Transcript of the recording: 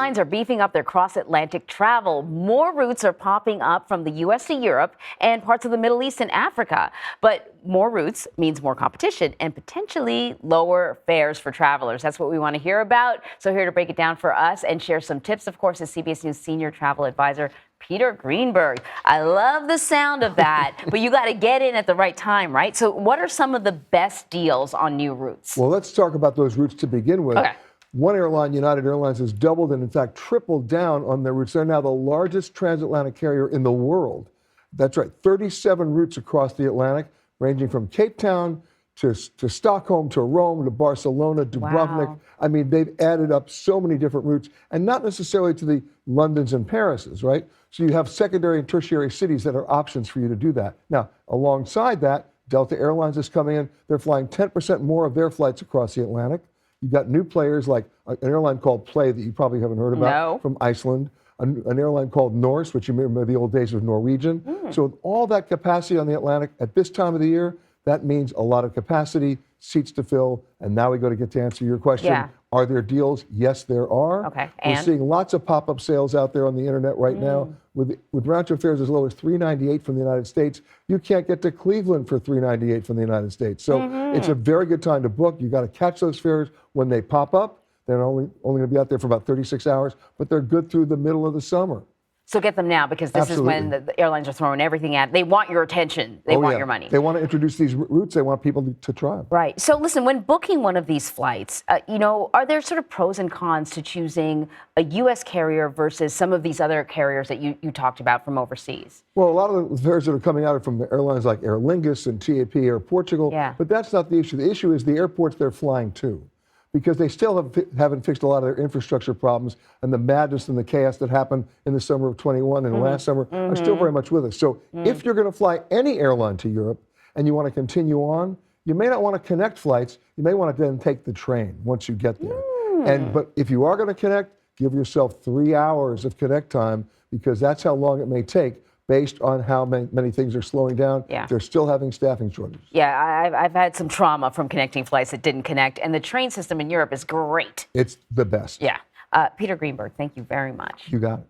Airlines are beefing up their cross-Atlantic travel. More routes are popping up from the U.S. to Europe and parts of the Middle East and Africa. But more routes means more competition and potentially lower fares for travelers. That's what we want to hear about. So here to break it down for us and share some tips, of course, is CBS News senior travel advisor Peter Greenberg. I love the sound of that, but you got to get in at the right time, right? So what are some of the best deals on new routes? Well, let's talk about those routes to begin with. Okay. One airline, United Airlines, has doubled and, in fact, tripled down on their routes. They're now the largest transatlantic carrier in the world. That's right, 37 routes across the Atlantic, ranging from Cape Town to Stockholm, to Rome, to Barcelona, Dubrovnik. Wow. I mean, they've added up so many different routes, and not necessarily to the Londons and Parises, right? So you have secondary and tertiary cities that are options for you to do that. Now, alongside that, Delta Airlines is coming in. They're flying 10% more of their flights across the Atlantic. You've got new players like an airline called Play that you probably haven't heard about from Iceland, an airline called Norse, which you remember the old days of Norwegian. So with all that capacity on the Atlantic at this time of the year, that means a lot of capacity, seats to fill. And now we got to get to answer your question. Yeah. Are there deals? Yes, there are. Okay. We're seeing lots of pop-up sales out there on the internet right now. With round-trip fares as low as $398 from the United States, you can't get to Cleveland for $398 from the United States. So it's a very good time to book. You got to catch those fares when they pop up. They're only going to be out there for about 36 hours, but they're good through the middle of the summer. So get them now, because this is when the airlines are throwing everything at. They want your attention. They want your money. They want to introduce these routes. They want people to try them. Right. So listen, when booking one of these flights, are there sort of pros and cons to choosing a U.S. carrier versus some of these other carriers that you talked about from overseas? Well, a lot of the fares that are coming out are from the airlines like Aer Lingus and TAP Air Portugal. Yeah. But that's not the issue. The issue is the airports they're flying to, because they still haven't fixed a lot of their infrastructure problems, and the madness and the chaos that happened in the summer of 21 and last summer are still very much with us. So if you're going to fly any airline to Europe and you want to continue on, you may not want to connect flights. You may want to then take the train once you get there. But if you are going to connect, give yourself 3 hours of connect time, because that's how long it may take, based on how many things are slowing down. Yeah. They're still having staffing shortages. Yeah, I've had some trauma from connecting flights that didn't connect, and the train system in Europe is great. It's the best. Yeah. Peter Greenberg, thank you very much. You got it.